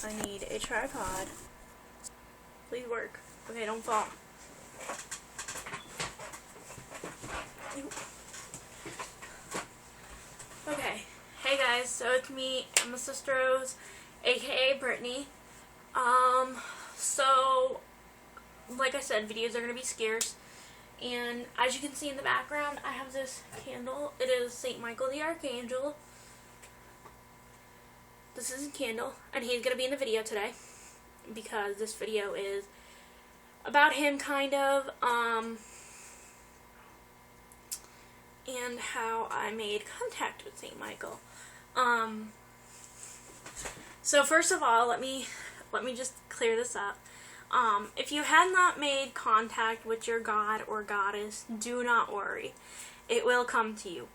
I need a tripod. Please work. Okay, don't fall. Okay. Hey guys, so it's me, Emma Sistros, aka Brittany. So, like I said, videos are going to be scarce. And as you can see in the background, I have this candle. It is St. Michael the Archangel. This is a candle, and he's going to be in the video today because this video is about him, kind of, and how I made contact with St. Michael. So first of all, let me just clear this up. If you have not made contact with your god or goddess, do not worry. It will come to you.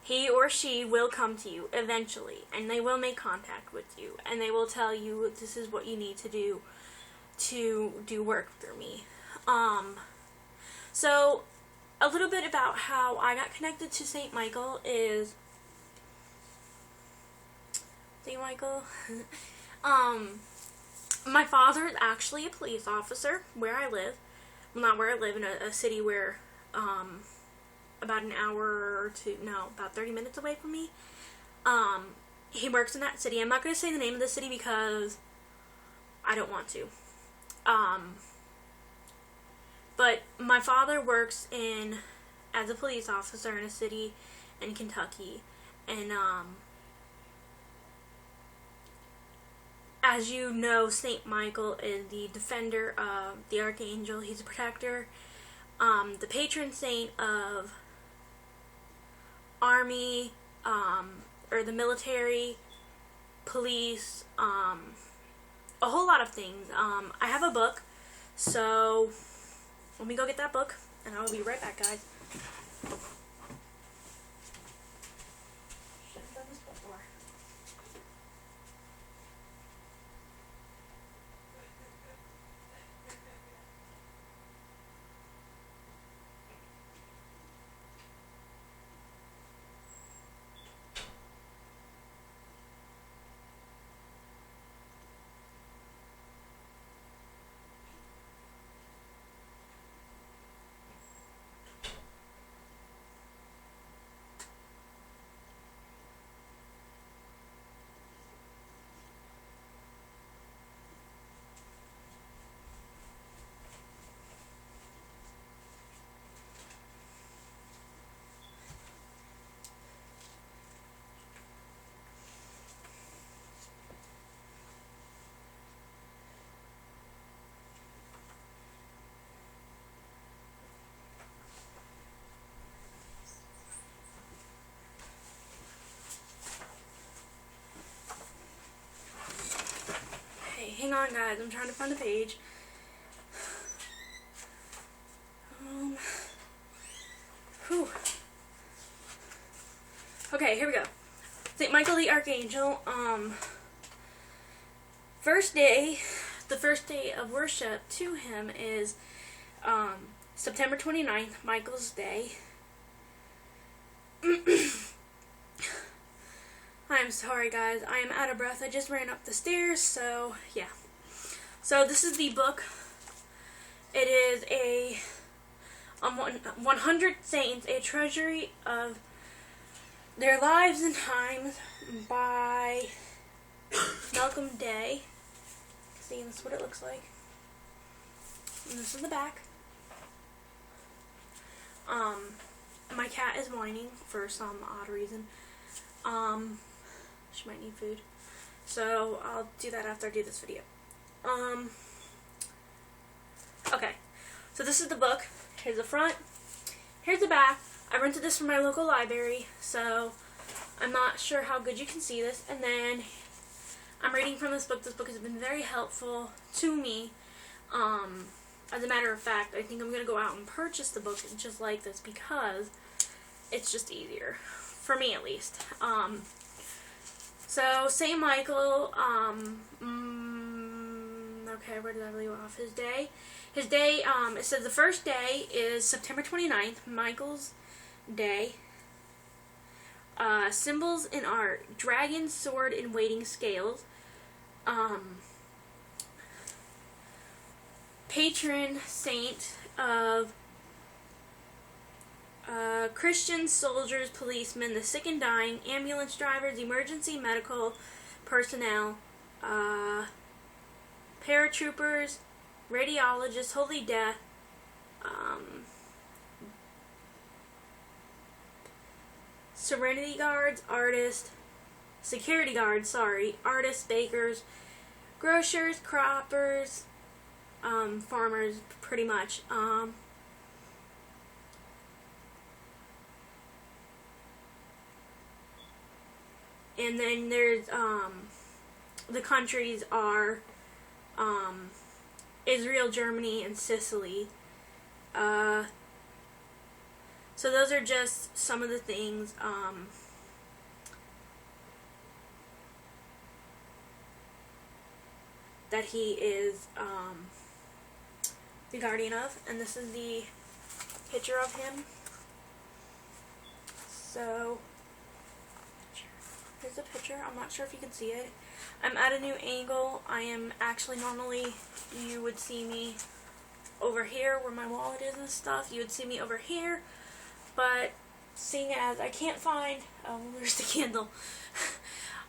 He or she will come to you eventually, and they will make contact with you, and they will tell you this is what you need to do work for me. So a little bit about how I got connected to St. Michael is St. Michael. My father is actually a police officer where I live. Well, not where I live, in a city where, about an hour or two, no, about 30 minutes away from me. He works in that city. I'm not going to say the name of the city because I don't want to. But my father works as a police officer in a city in Kentucky. And, as you know, St. Michael is the defender of the Archangel. He's a protector, the patron saint of army, or the military, police, a whole lot of things. I have a book, so let me go get that book, and I'll be right back, guys. Hang on, guys. I'm trying to find the page. Whew. Okay, here we go. St. Michael the Archangel. The first day of worship to him is September 29th, Michael's Day. I'm sorry, guys. I am out of breath. I just ran up the stairs, so yeah. So this is the book. It is a 100 Saints, a treasury of their lives and times by Malcolm Day. See, this is what it looks like. And this is the back. My cat is whining for some odd reason. She might need food. So I'll do that after I do this video. Okay. So this is the book. Here's the front. Here's the back. I rented this from my local library, so I'm not sure how good you can see this. And then I'm reading from this book. This book has been very helpful to me. As a matter of fact, I think I'm going to go out and purchase the book just like this because it's just easier. For me, at least. So, St. Michael, okay, where did I leave off? His day, it says the first day is September 29th, Michael's Day. Symbols in art, dragon, sword, and waiting scales. patron saint of Christians, soldiers, policemen, the sick and dying, ambulance drivers, emergency medical personnel, paratroopers, radiologists, Holy Death, Serenity Guards, artists, security guards, artists, bakers, grocers, croppers, farmers, pretty much. And then there's, the countries are, Israel, Germany, and Sicily. So those are just some of the things, that he is, the guardian of. And this is the picture of him. So, here's a picture. I'm not sure if you can see it. I'm at a new angle. I am actually, normally you would see me over here where my wallet is and stuff. You would see me over here, but seeing as I can't find, oh, there's the candle.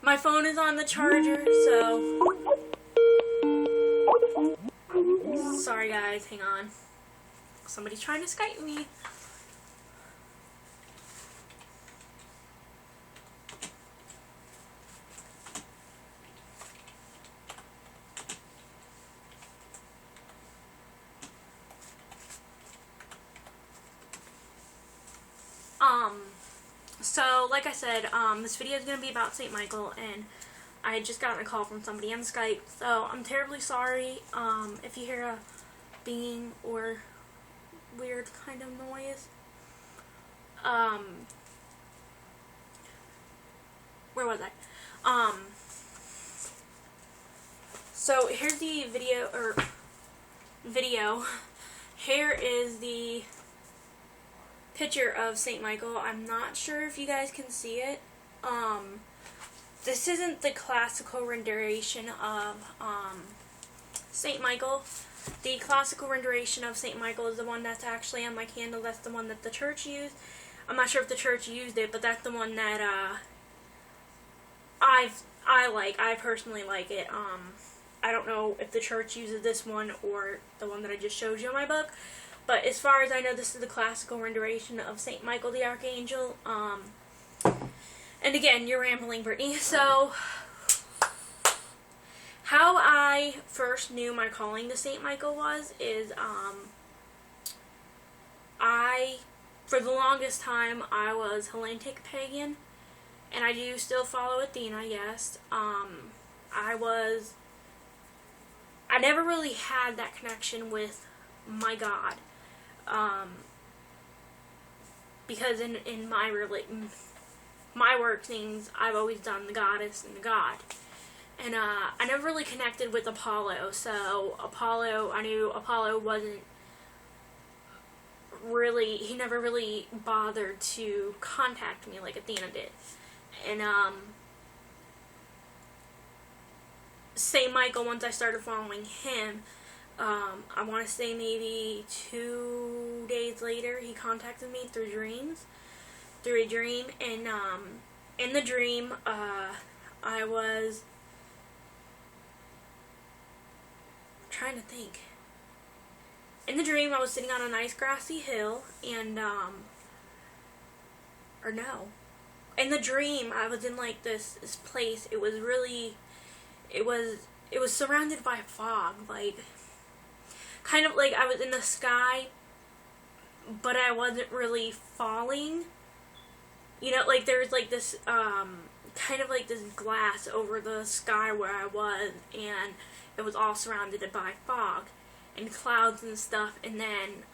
My phone is on the charger, so sorry guys, hang on. Somebody's trying to Skype me. So, like I said, this video is going to be about St. Michael, and I had just gotten a call from somebody on Skype, so I'm terribly sorry, if you hear a binging or weird kind of noise. Where was I? So here's the video, here is the picture of St. Michael. I'm not sure if you guys can see it. This isn't the classical rendition of St. Michael. The classical rendition of St. Michael is the one that's actually on my candle. That's the one that the church used. I'm not sure if the church used it, but that's the one that I like. I personally like it. I don't know if the church uses this one or the one that I just showed you in my book. But as far as I know, this is the classical rendition of St. Michael the Archangel. And again, you're rambling, Brittany. So, how I first knew my calling to St. Michael is, for the longest time, I was Hellenistic pagan. And I do still follow Athena, yes. I never really had that connection with my God. Because in my work things, I've always done the goddess and the god. And I never really connected with Apollo. So Apollo, I knew Apollo wasn't really, he never really bothered to contact me like Athena did. And St. Michael, once I started following him, I want to say maybe 2 days later, he contacted me through a dream, and in the dream, I was trying to think. In the dream, I was sitting on a nice grassy hill, and or no, in the dream, I was in like this place. It was really, it was surrounded by fog, like, kind of like I was in the sky, but I wasn't really falling. You know, like there was like this, kind of like this glass over the sky where I was, and it was all surrounded by fog and clouds and stuff. And then,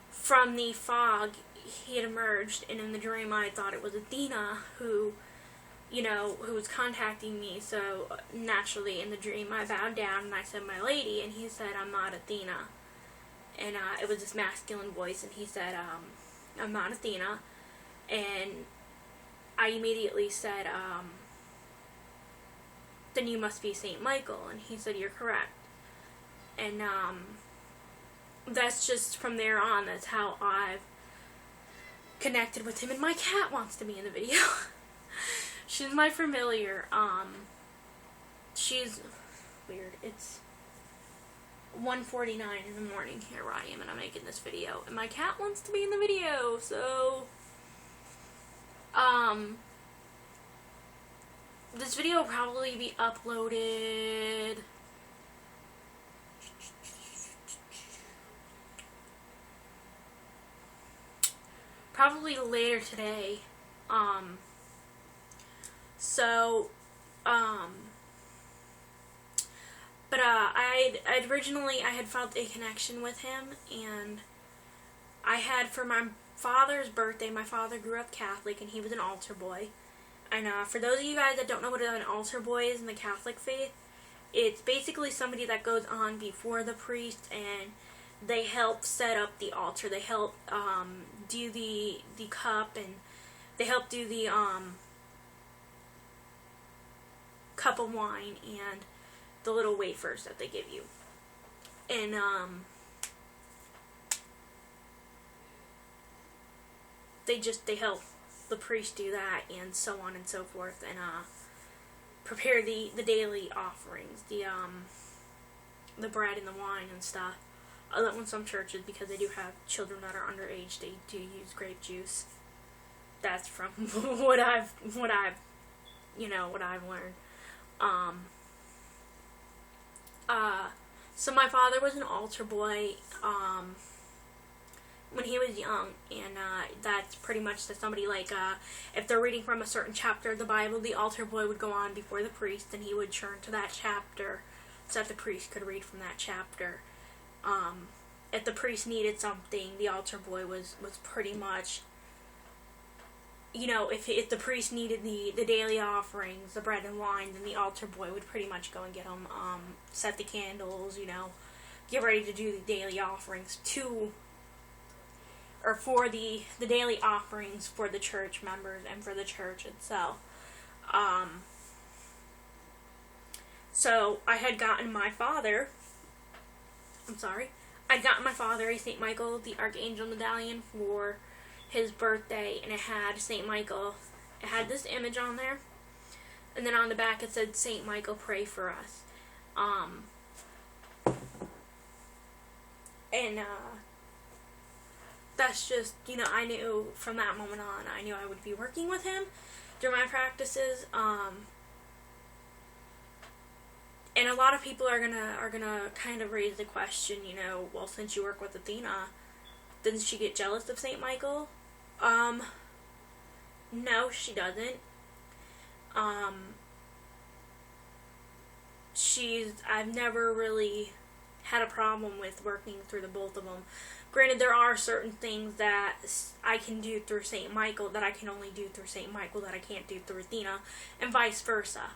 from the fog, he had emerged, and in the dream I thought it was Athena who was contacting me. So naturally in the dream I bowed down and I said, "My lady," and he said, "I'm not Athena." And it was this masculine voice, and he said, "I'm not Athena." And I immediately said, "Then you must be St. Michael." And he said, "You're correct." And that's just from there on, that's how I've connected with him. And my cat wants to be in the video. She's my familiar. She's weird. It's 1:49 in the morning here where I am, and I'm making this video, and my cat wants to be in the video. So this video will probably be uploaded probably later today. But I'd originally, I had felt a connection with him, and I had, for my father's birthday, my father grew up Catholic, and he was an altar boy. And for those of you guys that don't know what an altar boy is in the Catholic faith, it's basically somebody that goes on before the priest, and they help set up the altar. They help do the cup, and they help do the cup of wine and the little wafers that they give you. And they help the priest do that, and so on and so forth, and prepare the daily offerings, the bread and the wine and stuff. Other than some churches, because they do have children that are underage, they do use grape juice. That's from what I've learned. So my father was an altar boy when he was young, and that's pretty much that somebody, like, if they're reading from a certain chapter of the Bible, the altar boy would go on before the priest, and he would turn to that chapter so that the priest could read from that chapter. If the priest needed something, the altar boy was pretty much, if the priest needed the daily offerings, the bread and wine, then the altar boy would pretty much go and get them, set the candles, get ready to do the daily offerings for the daily offerings for the church members and for the church itself. So I had gotten my father a St. Michael the Archangel medallion for his birthday, and it had St. Michael. It had this image on there, and then on the back it said, "St. Michael, pray for us." That's just, I knew from that moment on, I knew I would be working with him during my practices. And a lot of people are gonna kind of raise the question, well, since you work with Athena, doesn't she get jealous of St. Michael? No, she doesn't. I've never really had a problem with working through the both of them. Granted, there are certain things that I can do through St. Michael that I can only do through St. Michael that I can't do through Athena, and vice versa.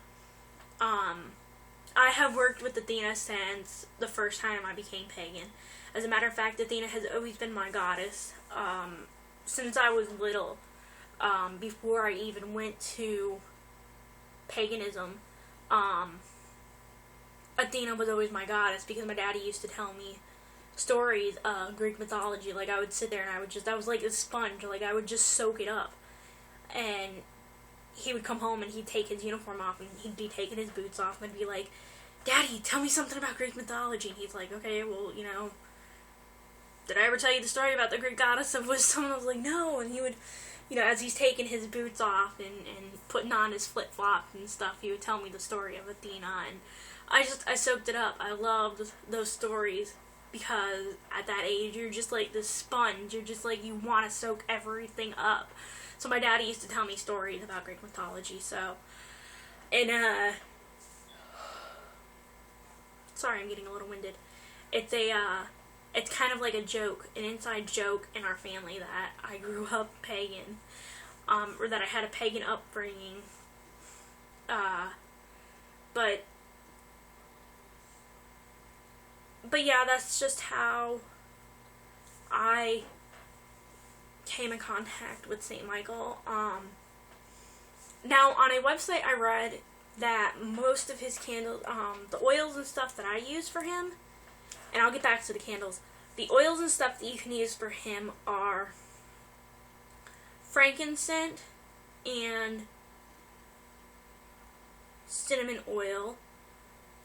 I have worked with Athena since the first time I became pagan. As a matter of fact, Athena has always been my goddess since I was little. Before I even went to paganism, Athena was always my goddess, because my daddy used to tell me stories of Greek mythology. Like, I would sit there and I was like a sponge. Like, I would just soak it up. And he would come home and he'd take his uniform off and he'd be taking his boots off and I'd be like, "Daddy, tell me something about Greek mythology." And he's like, "Okay, well, did I ever tell you the story about the Greek goddess of wisdom?" And I was like, "No." And he would, as he's taking his boots off and putting on his flip-flops and stuff, he would tell me the story of Athena, and I soaked it up. I loved those stories, because at that age, you're just like this sponge. You're just like, you want to soak everything up. So my daddy used to tell me stories about Greek mythology, so, and, sorry, I'm getting a little winded. It's kind of like a joke, an inside joke in our family, that I grew up pagan, or that I had a pagan upbringing, but yeah, that's just how I came in contact with St. Michael. Now, on a website I read that most of his candles, the oils and stuff that I use for him, And I'll get back to the candles. The oils and stuff that you can use for him are frankincense and cinnamon oil.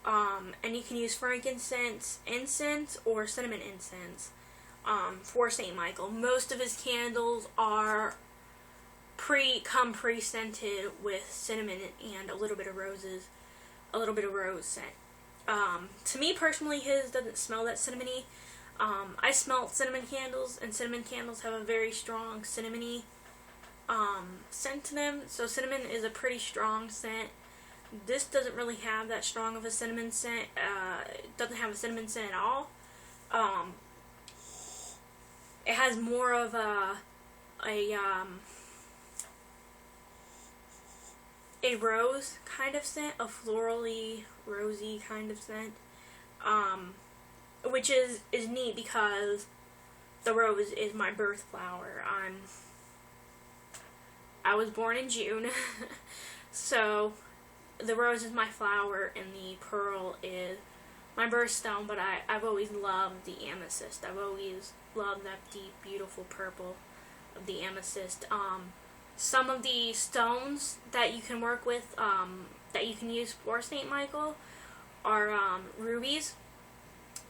And you can use frankincense incense or cinnamon incense for St. Michael. Most of his candles are come pre-scented with cinnamon and a little bit of rose scent. To me personally, his doesn't smell that cinnamony. I smell cinnamon candles, and cinnamon candles have a very strong cinnamony scent to them. So cinnamon is a pretty strong scent. This doesn't really have that strong of a cinnamon scent. It doesn't have a cinnamon scent at all. It has more of a rose kind of scent, a florally, rosy kind of scent, which is neat because the rose is my birth flower. I was born in June, so the rose is my flower and the pearl is my birthstone, but I've always loved the amethyst. I've always loved that deep, beautiful purple of the amethyst. Some of the stones that you can work with, that you can use for St. Michael are rubies.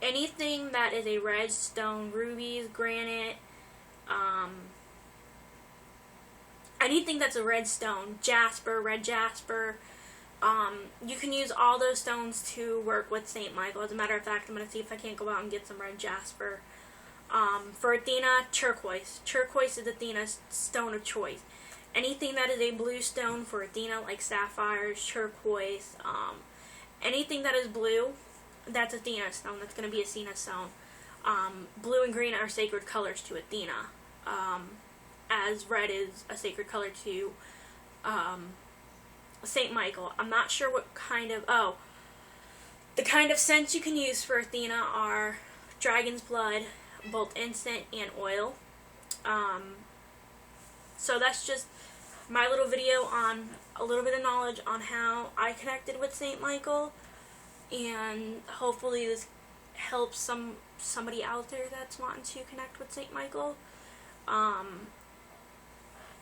Anything that is a red stone, rubies, granite, anything that's a red stone, jasper, red jasper, you can use all those stones to work with St. Michael. As a matter of fact, I'm going to see if I can't go out and get some red jasper. For Athena, turquoise. Turquoise is Athena's stone of choice. Anything that is a blue stone for Athena, like sapphires, turquoise, anything that is blue, that's Athena's stone. That's going to be Athena's stone. Blue and green are sacred colors to Athena, as red is a sacred color to St. Michael. I'm not sure what kind of, the kind of scents you can use for Athena are dragon's blood, both incense and oil. So that's just my little video on a little bit of knowledge on how I connected with St. Michael, and hopefully this helps somebody out there that's wanting to connect with St. Michael.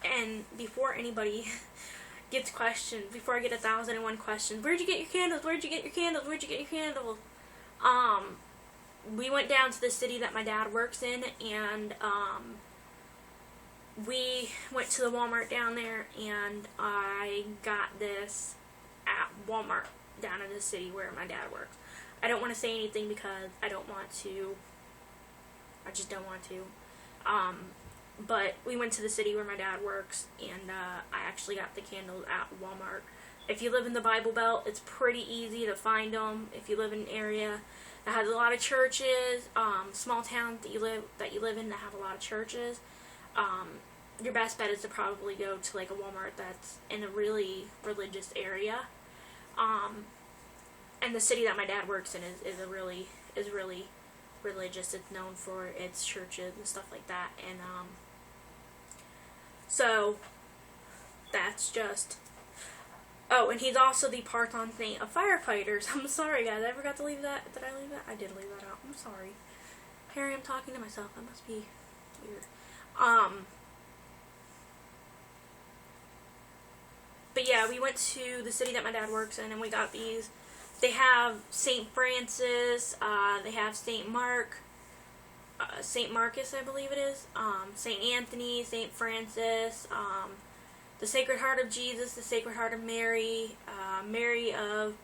And before anybody gets questioned, before I get 1,001 questions, where'd you get your candles? Where'd you get your candles? Where'd you get your candles? We went down to the city that my dad works in, and we went to the Walmart down there, and I got this at Walmart down in the city where my dad works. I don't want to say anything because I don't want to. I just don't want to. But we went to the city where my dad works, and I actually got the candles at Walmart. If you live in the Bible Belt, it's pretty easy to find them. If you live in an area that has a lot of churches, small towns that you live in that have a lot of churches, your best bet is to probably go to like a Walmart that's in a really religious area. And the city that my dad works in is really religious. It's known for its churches and stuff like that. And so that's just. Oh, and he's also the Parthenon saint of firefighters. I'm sorry, guys. I forgot to leave that. Did I leave that? I did leave that out. I'm sorry. Here I am talking to myself. That must be weird. But yeah, we went to the city that my dad works in, and we got these. They have St. Francis. They have St. Mark. St. Marcus, I believe it is. St. Anthony, St. Francis. The Sacred Heart of Jesus, the Sacred Heart of Mary, Mary of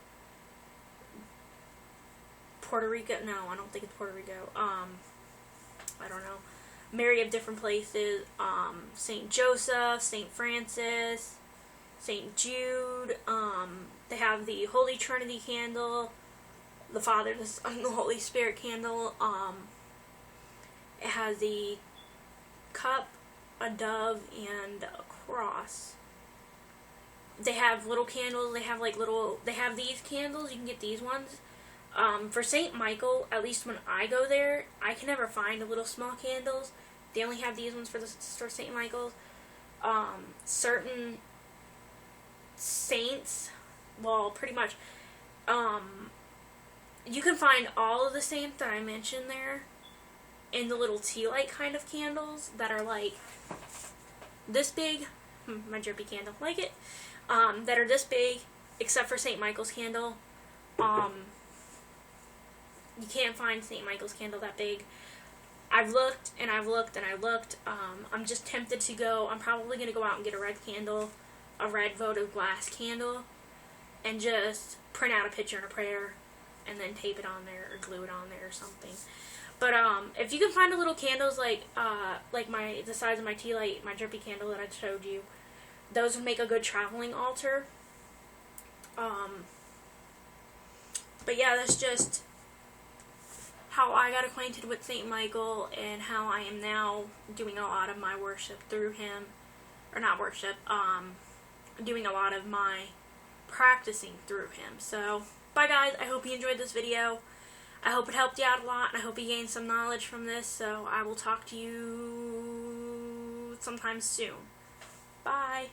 Puerto Rico. No, I don't think it's Puerto Rico. I don't know. Mary of different places. St. Joseph, St. Francis, St. Jude. They have the Holy Trinity candle, the Father, the Son, and the Holy Spirit candle. It has the cup, a dove, and a cross. They have little candles. They have these candles. You can get these ones. For St. Michael, at least when I go there, I can never find the little small candles. They only have these ones for St. Michael's. Certain saints, well, pretty much, you can find all of the same that I mentioned there in the little tea light kind of candles that are like this big. My drippy candle, like it. That are this big, except for St. Michael's candle. You can't find St. Michael's candle that big. I've looked and I've looked and I've looked. I'm just tempted to go. I'm probably going to go out and get a red candle, a red votive glass candle, and just print out a picture and a prayer and then tape it on there or glue it on there or something. But if you can find the little candles like the size of my tea light, my drippy candle that I showed you, those would make a good traveling altar. But yeah, that's just how I got acquainted with St. Michael and how I am now doing a lot of my worship through him. Or not worship, doing a lot of my practicing through him. So, bye guys, I hope you enjoyed this video. I hope it helped you out a lot, and I hope you gained some knowledge from this, so I will talk to you sometime soon. Bye.